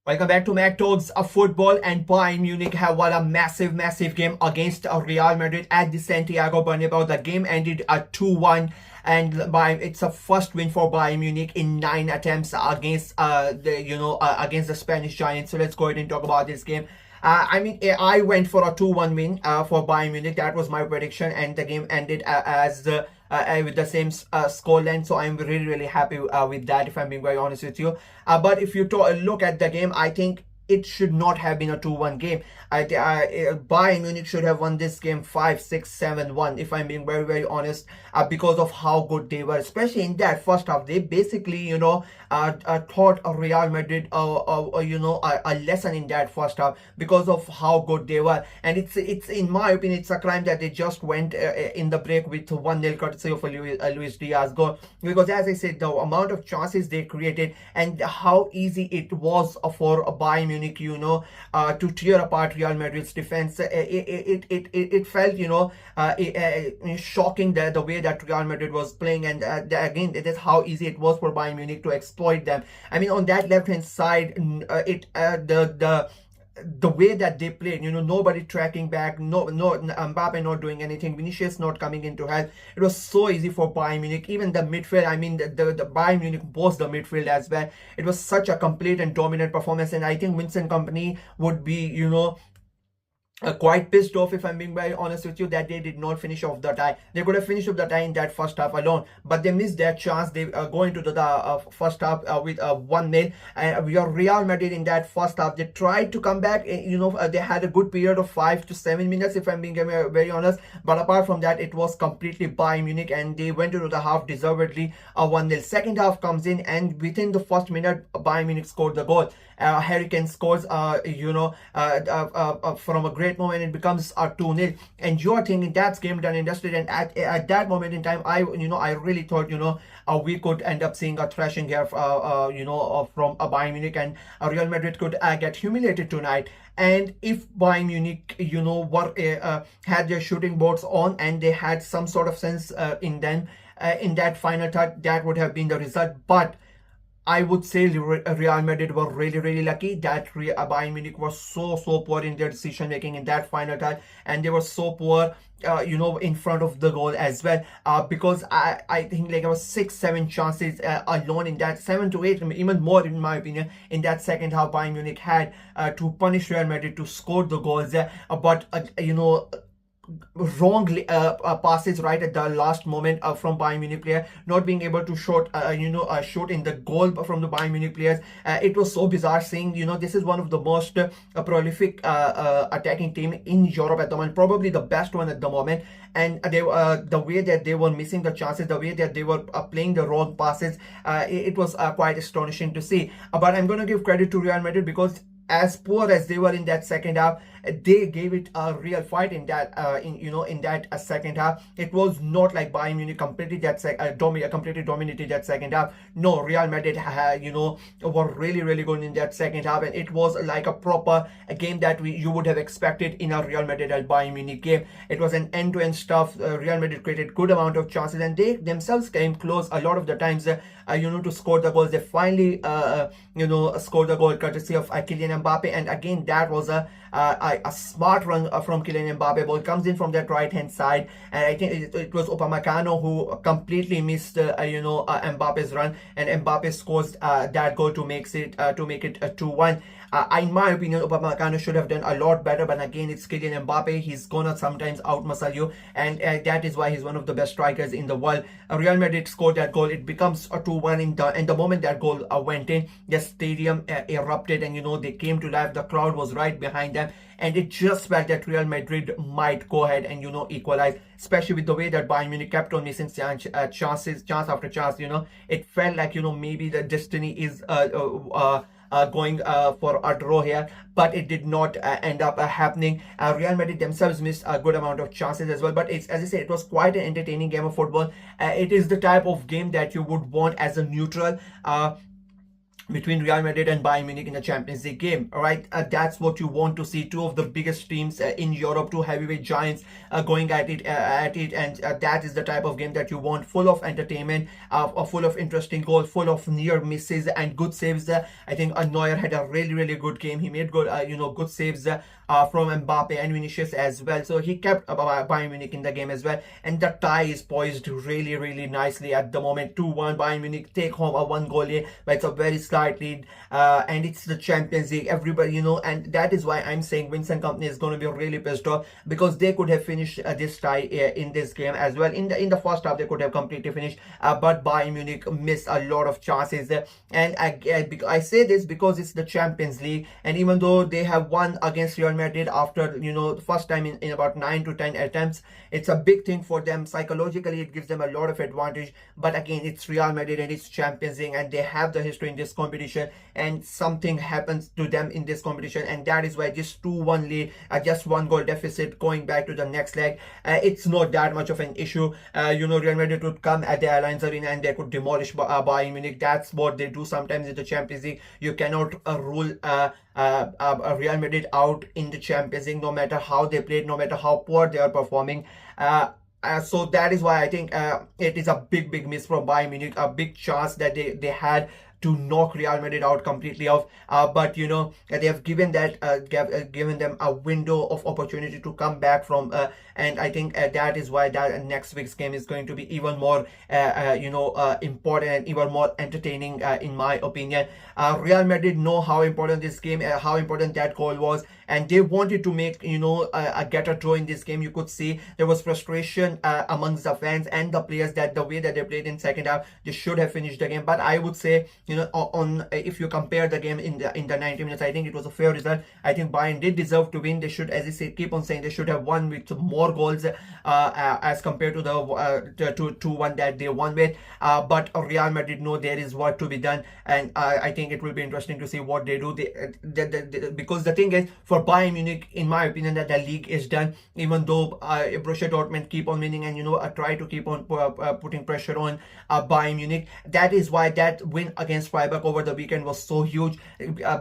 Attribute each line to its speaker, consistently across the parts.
Speaker 1: Welcome back to Mac Talks of Football, and Bayern Munich have won a massive game against Real Madrid at the Santiago Bernabeu. The game ended at 2-1, and it's a first win for Bayern Munich in 9 attempts against against the Spanish Giants. So let's go ahead and talk about this game. I went for a 2-1 win for Bayern Munich. That was my prediction, and the game ended as with the same scoreline. So I'm really happy with that, if I'm being very honest with you. But if you look at the game, I think it should not have been a 2-1 game. Bayern Munich should have won this game 5-6-7-1, if I'm being very honest, because of how good they were, especially in that first half. They basically, taught Real Madrid, a lesson in that first half because of how good they were. And it's in my opinion, it's a crime that they just went in the break with 1-0 courtesy of Luis Diaz goal. Because as I said, the amount of chances they created and how easy it was for Bayern Munich, to tear apart Real Madrid's defense. It felt, shocking the way that Real Madrid was playing, and again, it is how easy it was for Bayern Munich to exploit them. I mean, on that left hand side, the way that they played, nobody tracking back, no Mbappe not doing anything, Vinicius not coming in to help. It was so easy for Bayern Munich. Even the midfield, I mean, the Bayern Munich was the midfield as well. It was such a complete and dominant performance, and I think Vincent Company would be, quite pissed off, if I'm being very honest with you, that they did not finish off the tie. They could have finished off the tie in that first half alone, but they missed that chance. They go into the first half with 1-0. And your Real Madrid in that first half, they tried to come back. They had a good period of 5 to 7 minutes, if I'm being very honest. But apart from that, it was completely Bayern Munich, and they went into the half deservedly 1-0. Second half comes in, and within the first minute, Bayern Munich scored the goal. Harry Kane scores, from a great moment. It becomes a 2-0, and you're thinking that's game done and dusted. And at that moment in time, I really thought, we could end up seeing a thrashing here, from Bayern Munich, and Real Madrid could get humiliated tonight. And if Bayern Munich, had their shooting boards on, and they had some sort of sense in them, in that final third, that would have been the result. But I would say Real Madrid were really lucky that Bayern Munich was so poor in their decision making in that final third, and they were so poor, in front of the goal as well. Because I think like there was 6-7 chances alone in that, 7 to 8, even more in my opinion, in that second half Bayern Munich had to punish Real Madrid to score the goals. But wrong passes right at the last moment from Bayern Munich player, not being able to shoot in the goal from the Bayern Munich players. It was so bizarre seeing, this is one of the most prolific attacking team in Europe at the moment, probably the best one at the moment. And they the way that they were missing the chances, the way that they were playing the wrong passes, it was quite astonishing to see. But I'm going to give credit to Real Madrid, because as poor as they were in that second half, they gave it a real fight in that second half. It was not like Bayern Munich completely dominated that second half. No, Real Madrid were really good in that second half, and it was like a proper game that you would have expected in a Real Madrid and Bayern Munich game. It was an end-to-end stuff. Real Madrid created good amount of chances, and they themselves came close a lot of the times to score the goals. They finally scored the goal courtesy of Kylian Mbappe, and again that was a smart run from Kylian Mbappe. Ball comes in from that right hand side, and I think it was Upamecano who completely missed Mbappe's run, and Mbappe scores that goal to make it 2-1. In my opinion, Upamecano should have done a lot better, but again, it's Kylian Mbappe. He's gonna sometimes outmuscle you, and that is why he's one of the best strikers in the world. Real Madrid scored that goal. It becomes a 2-1 and the moment that goal went in, the stadium erupted, and they came to life. The crowd was right behind them, and it just felt that Real Madrid might go ahead and equalize, especially with the way that Bayern Munich kept on missing chance after chance. It felt like maybe the destiny is going for a draw here, but it did not end up happening. Real Madrid themselves missed a good amount of chances as well, but as I said, it was quite an entertaining game of football. It is the type of game that you would want as a neutral. between Real Madrid and Bayern Munich in the Champions League game. All right, that's what you want to see. Two of the biggest teams in Europe, two heavyweight giants going at it, and that is the type of game that you want, full of entertainment, full of interesting goals, full of near misses and good saves. I think Neuer had a really good game. He made good, good saves from Mbappe and Vinicius as well. So he kept Bayern Munich in the game as well. And the tie is poised really nicely at the moment. 2-1 Bayern Munich take home a 1-goal lead, but it's a very slight lead, and it's the Champions League. Everybody, and that is why I'm saying Vincent Kompany is going to be really pissed off, because they could have finished this tie in this game as well. In the first half, they could have completely finished, but Bayern Munich missed a lot of chances. And I say this because it's the Champions League, and even though they have won against Real Madrid after the first time in about 9 to 10 attempts, it's a big thing for them psychologically. It gives them a lot of advantage. But again, it's Real Madrid and it's Champions League, and they have the history in this competition, and something happens to them in this competition, and that is why this 2-1 lead, just 1-goal deficit going back to the next leg, it's not that much of an issue. Real Madrid would come at the Allianz Arena and they could demolish Bayern Munich. That's what they do sometimes in the Champions League. You cannot rule Real Madrid out in the Champions League, no matter how they played, no matter how poor they are performing. So that is why I think it is a big miss from Bayern Munich, a big chance that they had to knock Real Madrid out completely off, but they have given given them a window of opportunity to come back from, and I think that is why that next week's game is going to be even more important and even more entertaining, in my opinion. Real Madrid know how important this game, how important that goal was, and they wanted to make get a draw in this game. You could see there was frustration amongst the fans and the players that the way that they played in second half, they should have finished the game. But I would say, if you compare the game in the 90 minutes, I think it was a fair result. I think Bayern did deserve to win. They should, as I say, keep on saying, they should have won with more goals as compared to the 2-1 that they won with. But Real Madrid know there is work to be done, and I think it will be interesting to see what they do. Because the thing is, for Bayern Munich, in my opinion, that the league is done. Even though Borussia Dortmund keep on winning and try to keep on putting pressure on Bayern Munich. That is why that win against Freiburg over the weekend was so huge.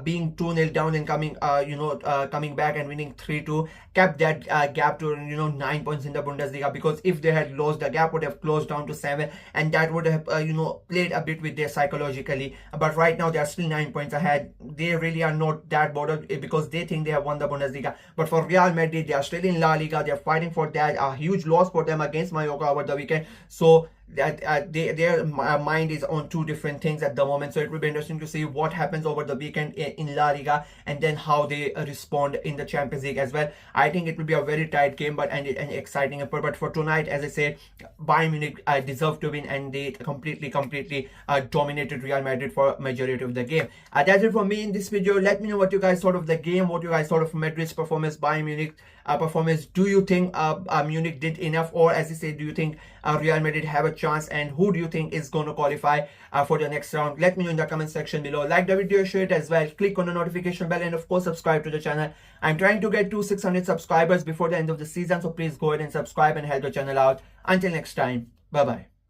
Speaker 1: Being 2-0 down and coming back and winning 3-2 kept that gap to 9 points in the Bundesliga, because if they had lost, the gap would have closed down to 7, and that would have played a bit with their psychologically. But right now they are still 9 points ahead. They really are not that bothered, because they think they have won the Bundesliga. But for Real Madrid, they are still in La Liga. They are fighting for that. A huge loss for them against Mallorca over the weekend. So that their mind is on two different things at the moment. So it will be interesting to see what happens over the weekend in La Liga, and then how they respond in the Champions League as well. I think it will be a very tight game, but an exciting effort. But for tonight, as I said, Bayern Munich deserve to win, and they completely dominated Real Madrid for majority of the game. That's it from me in this video. Let me know what you guys thought of the game, what you guys thought of Madrid's performance, Bayern Munich performance. Do you think Munich did enough, or as I say, do you think Real Madrid have a chance, and who do you think is going to qualify for the next round? Let me know in the comment section below. Like the video, share it as well, click on the notification bell, and of course subscribe to the channel. I'm trying to get to 600 subscribers before the end of the season, so please go ahead and subscribe and help the channel out. Until next time, bye bye.